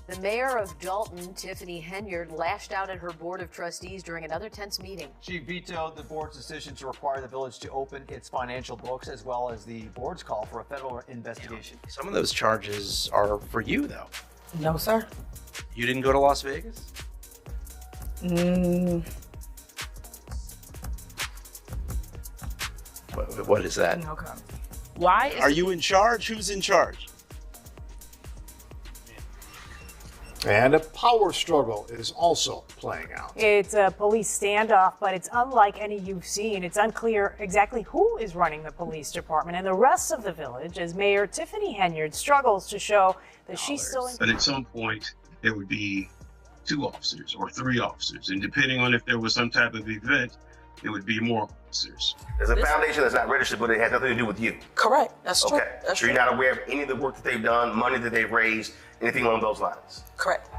The mayor of Dalton, Tiffany Henyard, lashed out at her board of trustees during another tense meeting. She vetoed the board's decision to require the village to open its financial books, as well as the board's call for a federal investigation. Some of those charges are for you, though. No, sir. You didn't go to Las Vegas? What is that? No comment. Why Are you in charge? Who's in charge? And a power struggle is also playing out. It's a police standoff, but it's unlike any you've seen. It's unclear exactly who is running the police department and the rest of the village as Mayor Tiffany Henyard struggles to show that she's still in. But at some point, there would be 2 officers or 3 officers. And depending on if there was some type of event, it would be more officers. There's a foundation that's not registered, but it has nothing to do with you. Correct. That's true. Okay. That's So true. you're not aware of any of the work that they've done, money that they've raised, anything along those lines? Correct.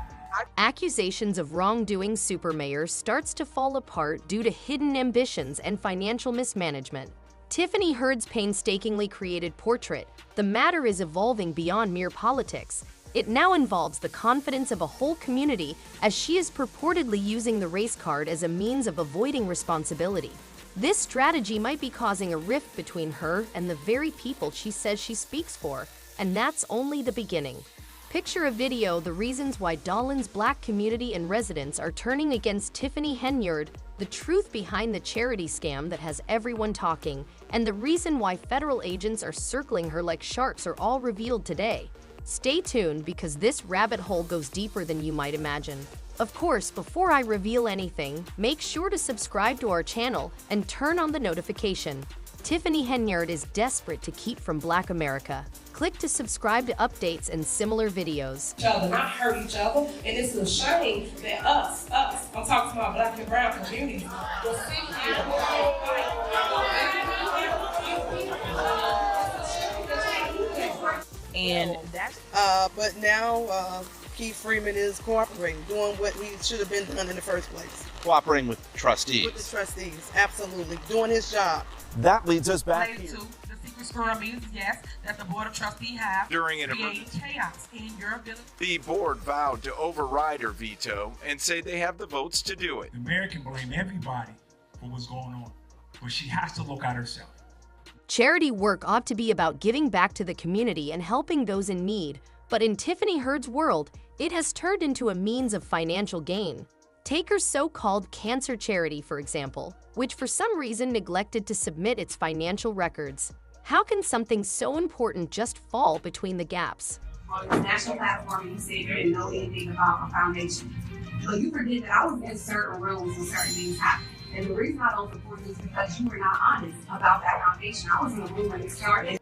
Accusations of wrongdoing supermayor starts to fall apart due to hidden ambitions and financial mismanagement. Tiffany Henyard's painstakingly created portrait, the matter is evolving beyond mere politics. It now involves the confidence of a whole community as she is purportedly using the race card as a means of avoiding responsibility. This strategy might be causing a rift between her and the very people she says she speaks for, and that's only the beginning. Picture a video, the reasons why Dalton's black community and residents are turning against Tiffany Henyard, the truth behind the charity scam that has everyone talking, and the reason why federal agents are circling her like sharks are all revealed today. Stay tuned because this rabbit hole goes deeper than you might imagine. Of course, before I reveal anything, make sure to subscribe to our channel and turn on the notification. Tiffany Henyard is desperate to keep from Black America. Click to subscribe to updates and similar videos. Each other, not hurt each other, and it's a shame that us, I'm talking about Black and brown communities, will sit here and And that's but now Keith Freeman is cooperating, doing what he should have been done in the first place. Cooperating with trustees. With the trustees, absolutely, doing his job. That leads us back related here. to the secret squirrel meetings, yes, that the board of trustees have During an created chaos in your village. The board vowed to override her veto and say they have the votes to do it. The mayor can blame everybody for what's going on, but she has to look at herself. Charity work ought to be about giving back to the community and helping those in need, but in Tiffany Henyard's world, it has turned into a means of financial gain. Take her so-called cancer charity, for example, which for some reason neglected to submit its financial records. How can something so important just fall between the gaps? On the national platform, you said you didn't know anything about a foundation. So you forget that I was in certain rooms when certain things happened. And the reason I don't support you is because you were not honest about that foundation. I was in the room when it started.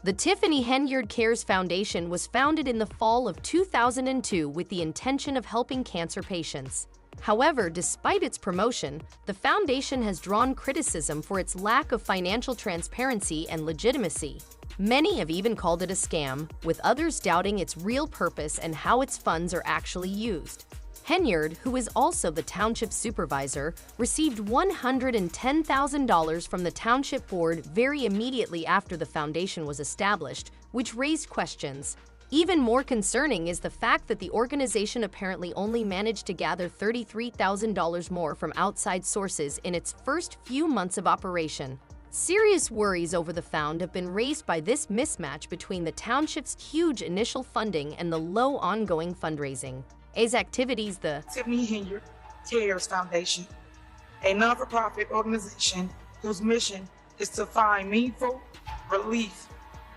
The Tiffany Henyard Cares Foundation was founded in the fall of 2002 with the intention of helping cancer patients. However, despite its promotion, the foundation has drawn criticism for its lack of financial transparency and legitimacy. Many have even called it a scam, with others doubting its real purpose and how its funds are actually used. Henyard, who is also the township supervisor, received $110,000 from the township board very immediately after the foundation was established, which raised questions. Even more concerning is the fact that the organization apparently only managed to gather $33,000 more from outside sources in its first few months of operation. Serious worries over the found have been raised by this mismatch between the township's huge initial funding and the low ongoing fundraising. As activities, the Tiffany Henyard Cares Foundation, a non-for-profit organization whose mission is to find meaningful relief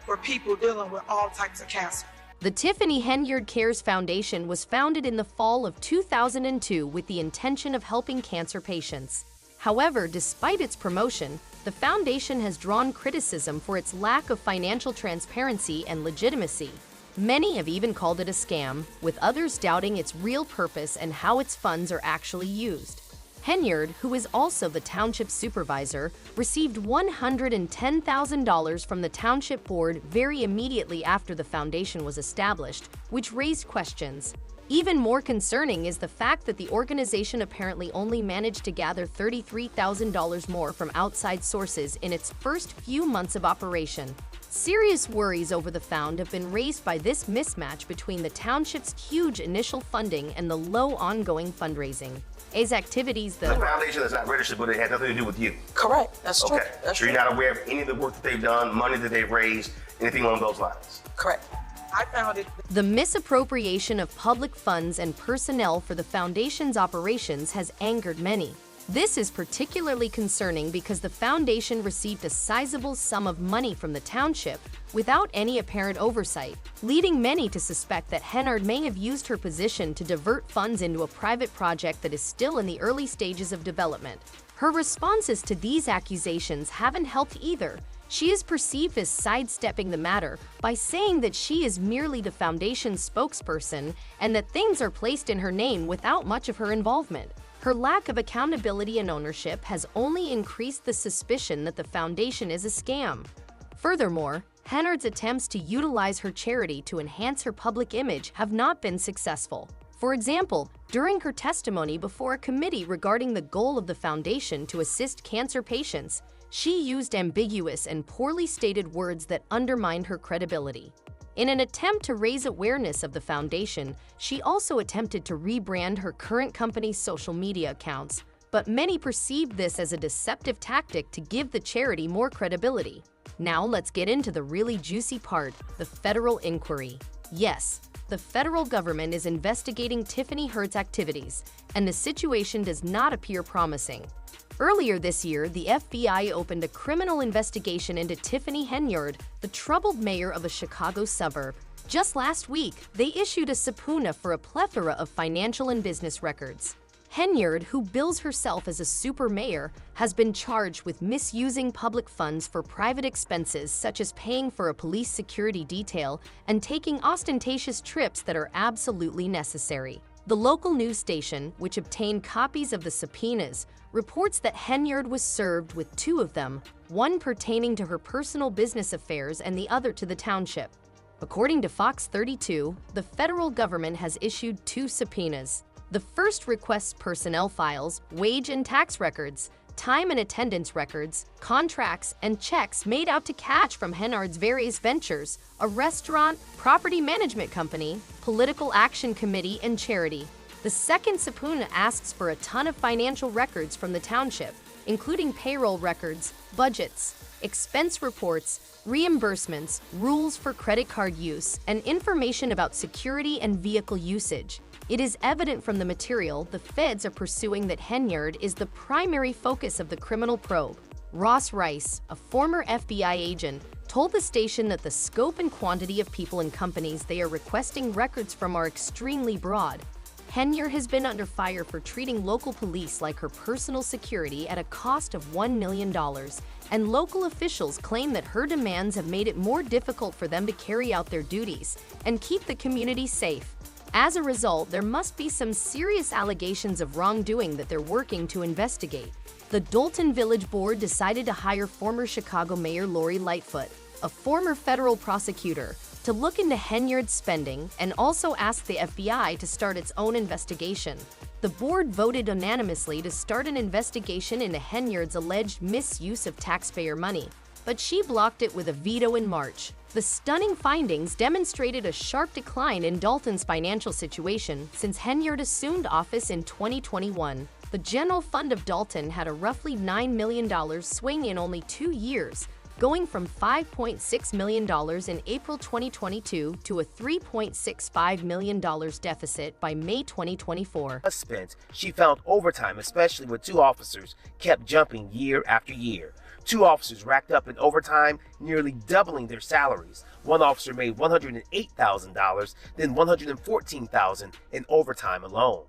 for people dealing with all types of cancer. The Tiffany Henyard Cares Foundation was founded in the fall of 2002 with the intention of helping cancer patients. However, despite its promotion, the foundation has drawn criticism for its lack of financial transparency and legitimacy. Many have even called it a scam, with others doubting its real purpose and how its funds are actually used. Henyard, who is also the township supervisor, received $110,000 from the township board very immediately after the foundation was established, which raised questions. Even more concerning is the fact that the organization apparently only managed to gather $33,000 more from outside sources in its first few months of operation. Serious worries over the found have been raised by this mismatch between the township's huge initial funding and the low ongoing fundraising. As activities, The foundation is not registered, but it has nothing to do with you. Correct. That's true. Okay. That's So true. you're not aware of any of the work that they've done, money that they've raised, anything along those lines? Correct. I found it. The misappropriation of public funds and personnel for the foundation's operations has angered many. This is particularly concerning because the foundation received a sizable sum of money from the township without any apparent oversight, leading many to suspect that Henyard may have used her position to divert funds into a private project that is still in the early stages of development. Her responses to these accusations haven't helped either. She is perceived as sidestepping the matter by saying that she is merely the foundation's spokesperson and that things are placed in her name without much of her involvement. Her lack of accountability and ownership has only increased the suspicion that the foundation is a scam. Furthermore, Henyard's attempts to utilize her charity to enhance her public image have not been successful. For example, during her testimony before a committee regarding the goal of the foundation to assist cancer patients, she used ambiguous and poorly stated words that undermined her credibility. In an attempt to raise awareness of the foundation, she also attempted to rebrand her current company's social media accounts, but many perceived this as a deceptive tactic to give the charity more credibility. Now let's get into the really juicy part, the federal inquiry. Yes, the federal government is investigating Tiffany Henyard's activities, and the situation does not appear promising. Earlier this year, the FBI opened a criminal investigation into Tiffany Henyard, the troubled mayor of a Chicago suburb. Just last week, they issued a subpoena for a plethora of financial and business records. Henyard, who bills herself as a super mayor, has been charged with misusing public funds for private expenses such as paying for a police security detail and taking ostentatious trips that are absolutely necessary. The local news station, which obtained copies of the subpoenas, reports that Henyard was served with two of them, one pertaining to her personal business affairs and the other to the township. According to Fox 32, the federal government has issued two subpoenas. The first requests personnel files, wage and tax records, time and attendance records, contracts, and checks made out to cash from Henyard's various ventures, a restaurant, property management company, political action committee, and charity. The second subpoena asks for a ton of financial records from the township, including payroll records, budgets, expense reports, reimbursements, rules for credit card use, and information about security and vehicle usage. It is evident from the material the feds are pursuing that Henyard is the primary focus of the criminal probe. Ross Rice, a former FBI agent, told the station that the scope and quantity of people and companies they are requesting records from are extremely broad. Henyard has been under fire for treating local police like her personal security at a cost of $1 million, and local officials claim that her demands have made it more difficult for them to carry out their duties and keep the community safe. As a result, there must be some serious allegations of wrongdoing that they're working to investigate. The Dalton Village Board decided to hire former Chicago Mayor Lori Lightfoot, a former federal prosecutor, to look into Henyard's spending and also asked the FBI to start its own investigation. The board voted unanimously to start an investigation into Henyard's alleged misuse of taxpayer money, but she blocked it with a veto in March. The stunning findings demonstrated a sharp decline in Dalton's financial situation since Henyard assumed office in 2021. The general fund of Dalton had a roughly $9 million swing in only 2 years, going from $5.6 million in April 2022 to a $3.65 million deficit by May 2024. Spent, she found overtime, especially with two officers, kept jumping year after year. Two officers racked up in overtime, nearly doubling their salaries. One officer made $108,000, then $114,000 in overtime alone.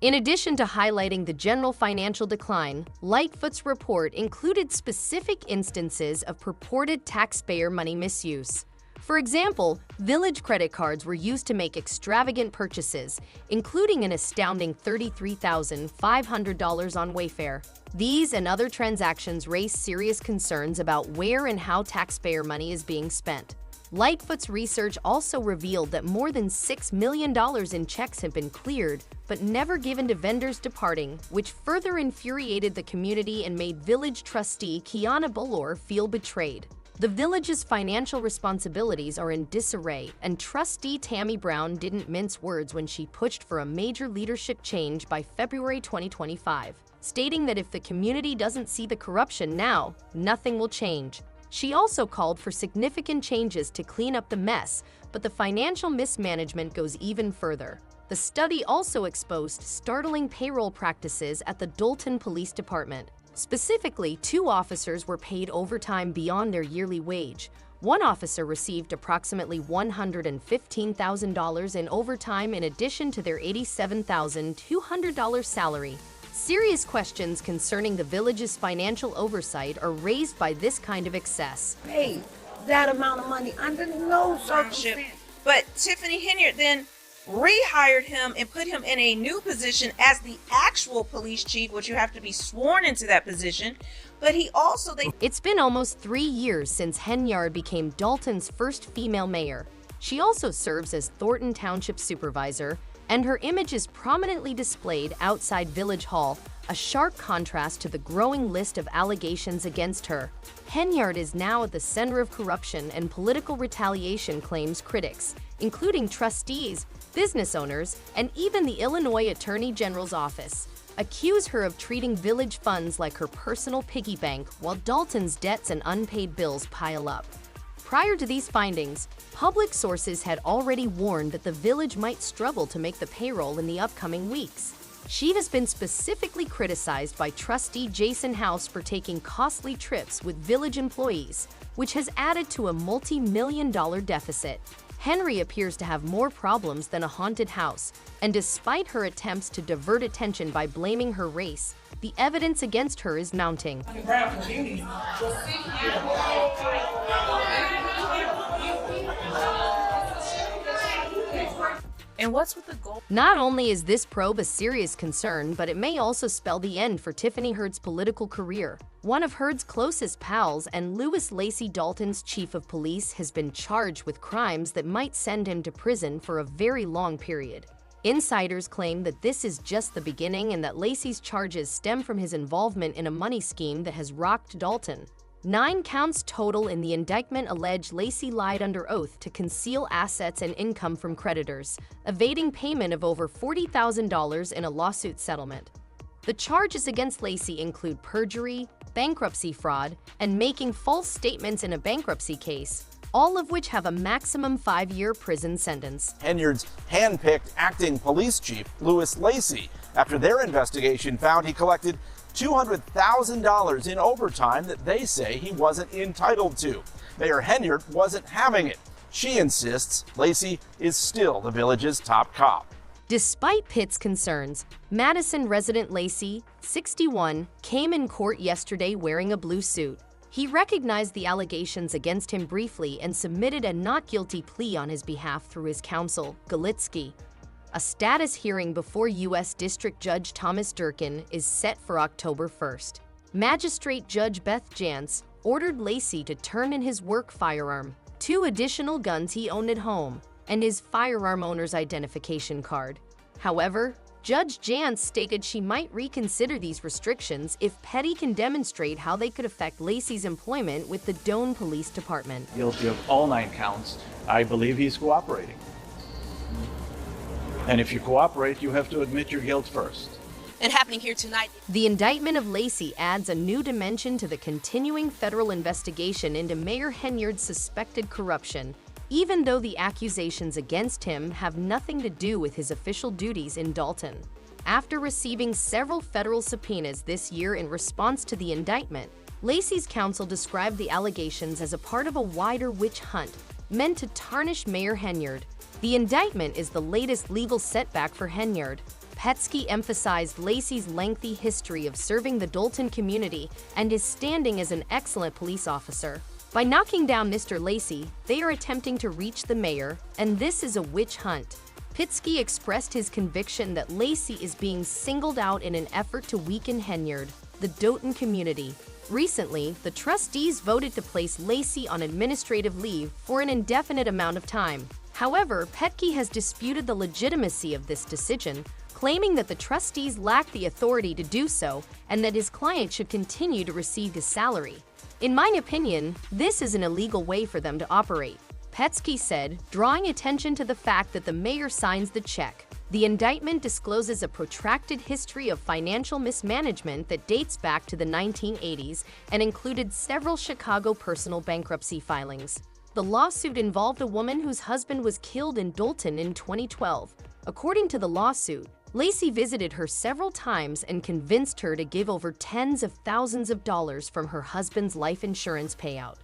In addition to highlighting the general financial decline, Lightfoot's report included specific instances of purported taxpayer money misuse. For example, village credit cards were used to make extravagant purchases, including an astounding $33,500 on Wayfair. These and other transactions raise serious concerns about where and how taxpayer money is being spent. Lightfoot's research also revealed that more than $6 million in checks have been cleared, but never given to vendors departing, which further infuriated the community and made village trustee Kiana Bolor feel betrayed. The village's financial responsibilities are in disarray, and trustee Tammy Brown didn't mince words when she pushed for a major leadership change by February 2025, stating that if the community doesn't see the corruption now, nothing will change. She also called for significant changes to clean up the mess, but the financial mismanagement goes even further. The study also exposed startling payroll practices at the Dalton Police Department. Specifically, 2 officers were paid overtime beyond their yearly wage. One officer received approximately $115,000 in overtime in addition to their $87,200 salary. Serious questions concerning the village's financial oversight are raised by this kind of excess. Paid that amount of money under no circumstance. But Tiffany Henyard then rehired him and put him in a new position as the actual police chief, which you have to be sworn into that position. But he also... It's been almost 3 years since Henyard became Dalton's first female mayor. She also serves as Thornton Township supervisor, and her image is prominently displayed outside Village Hall, a sharp contrast to the growing list of allegations against her. Henyard is now at the center of corruption and political retaliation claims critics, including trustees, business owners, and even the Illinois Attorney General's office, accuse her of treating village funds like her personal piggy bank while Dalton's debts and unpaid bills pile up. Prior to these findings, public sources had already warned that the village might struggle to make the payroll in the upcoming weeks. She has been specifically criticized by trustee Jason House for taking costly trips with village employees, which has added to a multi-million-dollar deficit. Henry appears to have more problems than a haunted house, and despite her attempts to divert attention by blaming her race, the evidence against her is mounting. And what's with the goal? Not only is this probe a serious concern, but it may also spell the end for Tiffany Henyard's political career. One of Henyard's closest pals and Lewis Lacey Dalton's chief of police has been charged with crimes that might send him to prison for a very long period. Insiders claim that this is just the beginning and that Lacey's charges stem from his involvement in a money scheme that has rocked Dalton. 9 counts total in the indictment allege Lacey lied under oath to conceal assets and income from creditors, evading payment of over $40,000 in a lawsuit settlement. The charges against Lacey include perjury, bankruptcy fraud, and making false statements in a bankruptcy case, all of which have a maximum 5-year prison sentence. Henyard's hand-picked acting police chief, Lewis Lacey, after their investigation found he collected $200,000 in overtime that they say he wasn't entitled to. Mayor Henyard wasn't having it. She insists Lacey is still the village's top cop. Despite Pitt's concerns, Madison resident Lacey, 61, came in court yesterday wearing a blue suit. He recognized the allegations against him briefly and submitted a not guilty plea on his behalf through his counsel, Galitsky. A status hearing before U.S. District Judge Thomas Durkin is set for October 1st. Magistrate Judge Beth Jantz ordered Lacey to turn in his work firearm, 2 additional guns he owned at home, and his firearm owner's identification card. However, Judge Jantz stated she might reconsider these restrictions if Petty can demonstrate how they could affect Lacey's employment with the Doane Police Department. Guilty of all 9 counts. I believe he's cooperating. And if you cooperate, you have to admit your guilt first. And happening here tonight. The indictment of Lacey adds a new dimension to the continuing federal investigation into Mayor Henyard's suspected corruption, even though the accusations against him have nothing to do with his official duties in Dalton. After receiving several federal subpoenas this year in response to the indictment, Lacey's counsel described the allegations as a part of a wider witch hunt meant to tarnish Mayor Henyard. The indictment is the latest legal setback for Henyard. Petsky emphasized Lacey's lengthy history of serving the Dalton community and his standing as an excellent police officer. By knocking down Mr. Lacey, they are attempting to reach the mayor, and this is a witch hunt. Petsky expressed his conviction that Lacey is being singled out in an effort to weaken Henyard, the Dalton community. Recently, the trustees voted to place Lacey on administrative leave for an indefinite amount of time. However, Petsky has disputed the legitimacy of this decision, claiming that the trustees lack the authority to do so and that his client should continue to receive his salary. In my opinion, this is an illegal way for them to operate, Petsky said, drawing attention to the fact that the mayor signs the check. The indictment discloses a protracted history of financial mismanagement that dates back to the 1980s and included several Chicago personal bankruptcy filings. The lawsuit involved a woman whose husband was killed in Dolton in 2012. According to the lawsuit, Lacey visited her several times and convinced her to give over tens of thousands of dollars from her husband's life insurance payout.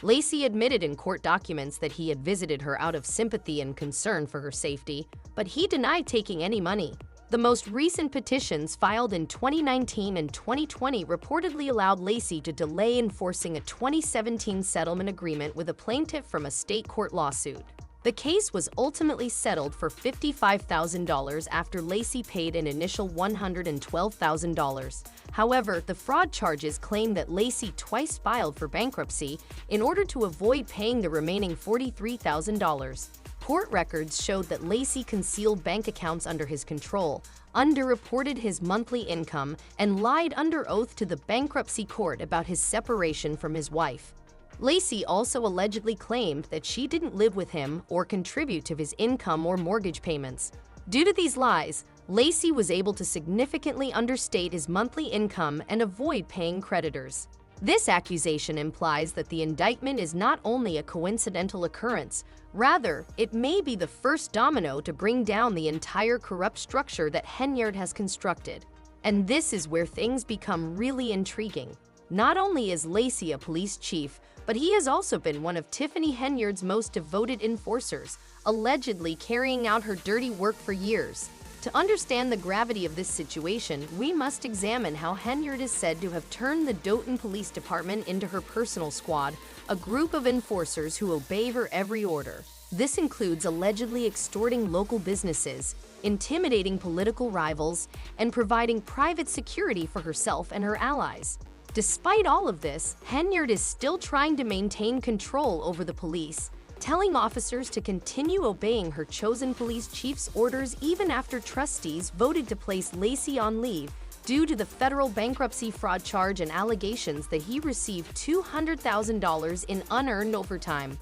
Lacey admitted in court documents that he had visited her out of sympathy and concern for her safety, but he denied taking any money. The most recent petitions filed in 2019 and 2020 reportedly allowed Lacey to delay enforcing a 2017 settlement agreement with a plaintiff from a state court lawsuit. The case was ultimately settled for $55,000 after Lacey paid an initial $112,000. However, the fraud charges claim that Lacey twice filed for bankruptcy in order to avoid paying the remaining $43,000. Court records showed that Lacey concealed bank accounts under his control, underreported his monthly income, and lied under oath to the bankruptcy court about his separation from his wife. Lacey also allegedly claimed that she didn't live with him or contribute to his income or mortgage payments. Due to these lies, Lacey was able to significantly understate his monthly income and avoid paying creditors. This accusation implies that the indictment is not only a coincidental occurrence, rather, it may be the first domino to bring down the entire corrupt structure that Henyard has constructed. And this is where things become really intriguing. Not only is Lacey a police chief, but he has also been one of Tiffany Henyard's most devoted enforcers, allegedly carrying out her dirty work for years. To understand the gravity of this situation, we must examine how Henyard is said to have turned the Dolton Police Department into her personal squad, a group of enforcers who obey her every order. This includes allegedly extorting local businesses, intimidating political rivals, and providing private security for herself and her allies. Despite all of this, Henyard is still trying to maintain control over the police, telling officers to continue obeying her chosen police chief's orders even after trustees voted to place Lacey on leave due to the federal bankruptcy fraud charge and allegations that he received $200,000 in unearned overtime.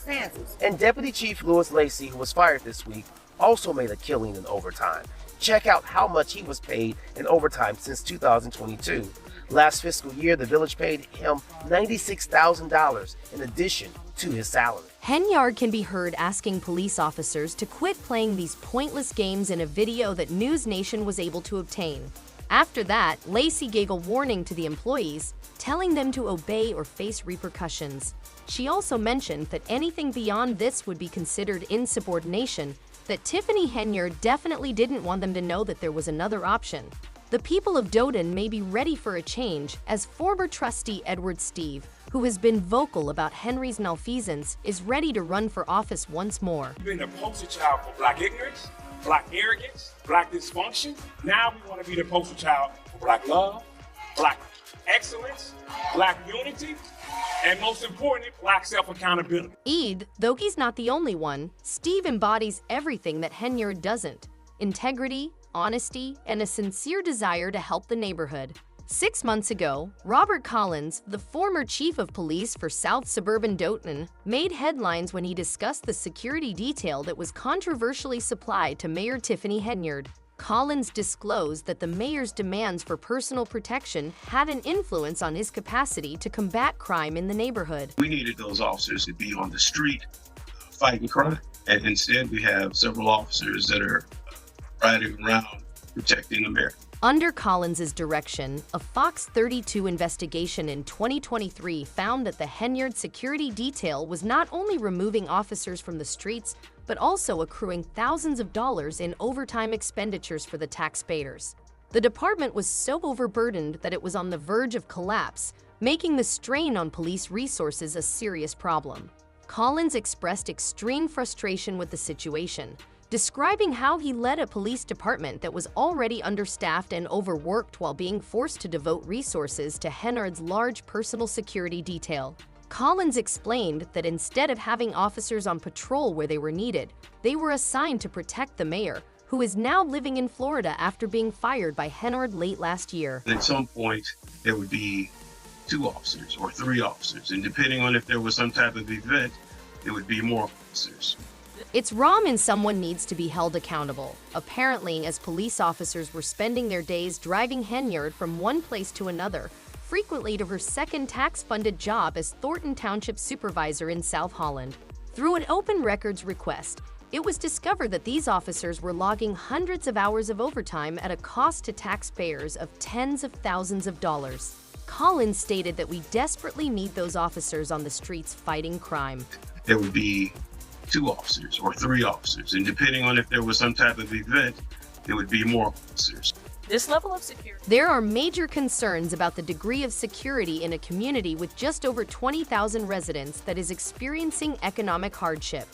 And Deputy Chief Louis Lacey, who was fired this week, also made a killing in overtime. Check out how much he was paid in overtime since 2022. Last fiscal year, the village paid him $96,000 in addition to his salary. Henyard can be heard asking police officers to quit playing these pointless games in a video that News Nation was able to obtain. After that, Lacey gave a warning to the employees, telling them to obey or face repercussions. She also mentioned that anything beyond this would be considered insubordination, that Tiffany Henyard definitely didn't want them to know that there was another option. The people of Dolton may be ready for a change, as former trustee Edward Steve, who has been vocal about Henry's malfeasance, is ready to run for office once more. We've been the poster child for black ignorance, black arrogance, black dysfunction. Now we want to be the poster child for black love, black excellence, black unity, and most importantly, black self-accountability. Though he's not the only one, Steve embodies everything that Henyard doesn't: integrity, honesty, and a sincere desire to help the neighborhood. 6 months ago, Robert Collins, the former chief of police for South Suburban Dolton, made headlines when he discussed the security detail that was controversially supplied to Mayor Tiffany Henyard. Collins disclosed that the mayor's demands for personal protection had an influence on his capacity to combat crime in the neighborhood. We needed those officers to be on the street fighting crime, and instead we have several officers that are riding around protecting America. Under Collins's direction, a Fox 32 investigation in 2023 found that the Henyard security detail was not only removing officers from the streets, but also accruing thousands of dollars in overtime expenditures for the taxpayers. The department was so overburdened that it was on the verge of collapse, making the strain on police resources a serious problem. Collins expressed extreme frustration with the situation, describing how he led a police department that was already understaffed and overworked while being forced to devote resources to Henyard's large personal security detail. Collins explained that instead of having officers on patrol where they were needed, they were assigned to protect the mayor, who is now living in Florida after being fired by Henyard late last year. At some point, there would be 2 officers or 3 officers. And depending on if there was some type of event, it would be more officers. It's wrong and someone needs to be held accountable. Apparently, as police officers were spending their days driving Henyard from one place to another, frequently to her second tax-funded job as Thornton Township Supervisor in South Holland. Through an open records request, it was discovered that these officers were logging hundreds of hours of overtime at a cost to taxpayers of tens of thousands of dollars. Collins stated that we desperately need those officers on the streets fighting crime. There would be 2 officers or 3 officers, and depending on if there was some type of event, it would be more officers. This level of security. There are major concerns about the degree of security in a community with just over 20,000 residents that is experiencing economic hardship.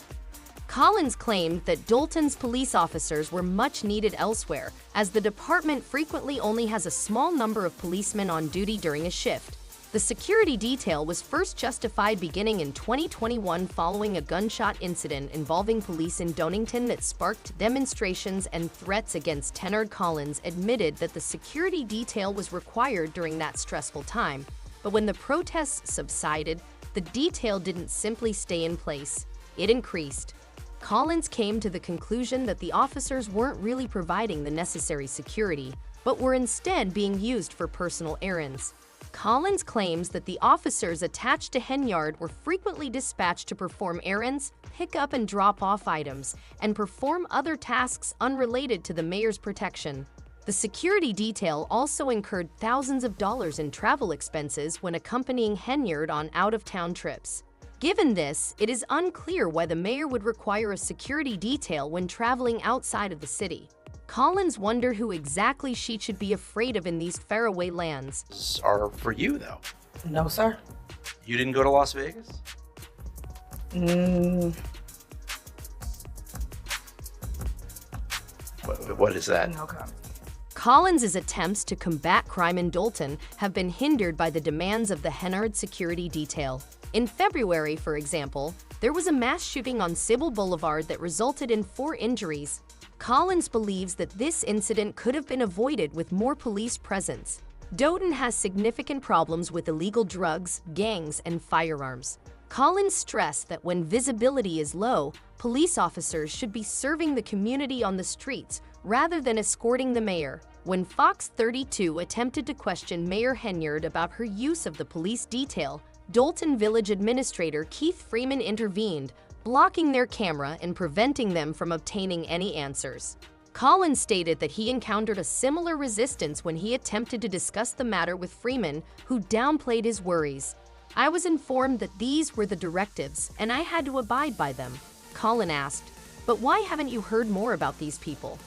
Collins claimed that Dolton's police officers were much needed elsewhere, as the department frequently only has a small number of policemen on duty during a shift. The security detail was first justified beginning in 2021 following a gunshot incident involving police in Donington that sparked demonstrations and threats against Henyard. Collins admitted that the security detail was required during that stressful time, but when the protests subsided, the detail didn't simply stay in place. It increased. Collins came to the conclusion that the officers weren't really providing the necessary security, but were instead being used for personal errands. Collins claims that the officers attached to Henyard were frequently dispatched to perform errands, pick up and drop off items, and perform other tasks unrelated to the mayor's protection. The security detail also incurred thousands of dollars in travel expenses when accompanying Henyard on out-of-town trips. Given this, it is unclear why the mayor would require a security detail when traveling outside of the city. Collins wondered who exactly she should be afraid of in these faraway lands. Are for you, though. No, sir. You didn't go to Las Vegas? What is that? No comment. Collins' attempts to combat crime in Dolton have been hindered by the demands of the Henyard security detail. In February, for example, there was a mass shooting on Sybil Boulevard that resulted in 4 injuries. Collins believes that this incident could have been avoided with more police presence. Dolton has significant problems with illegal drugs, gangs, and firearms. Collins stressed that when visibility is low, police officers should be serving the community on the streets rather than escorting the mayor. When Fox 32 attempted to question Mayor Henyard about her use of the police detail, Dolton Village Administrator Keith Freeman intervened, blocking their camera and preventing them from obtaining any answers. Collins stated that he encountered a similar resistance when he attempted to discuss the matter with Freeman, who downplayed his worries. "I was informed that these were the directives, and I had to abide by them," Collins asked. "But why haven't you heard more about these people?"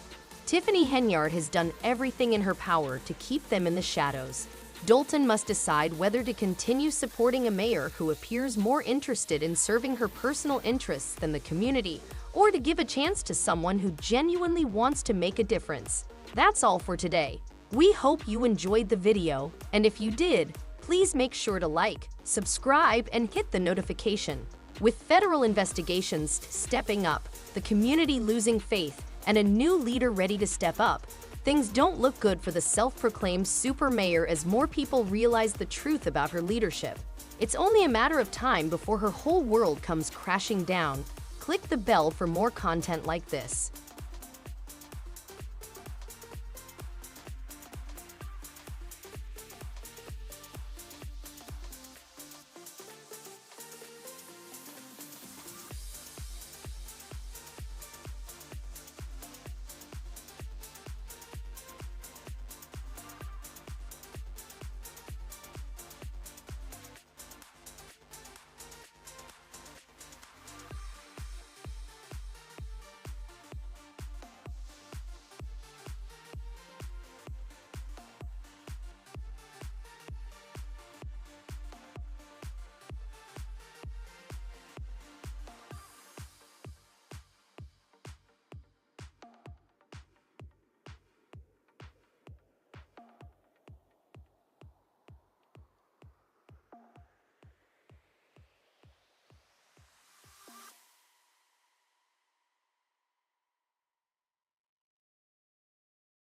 Tiffany Henyard has done everything in her power to keep them in the shadows. Dolton must decide whether to continue supporting a mayor who appears more interested in serving her personal interests than the community, or to give a chance to someone who genuinely wants to make a difference. That's all for today. We hope you enjoyed the video, and if you did, please make sure to like, subscribe, and hit the notification. With federal investigations stepping up, the community losing faith, and a new leader ready to step up, things don't look good for the self-proclaimed super mayor as more people realize the truth about her leadership. It's only a matter of time before her whole world comes crashing down. Click the bell for more content like this.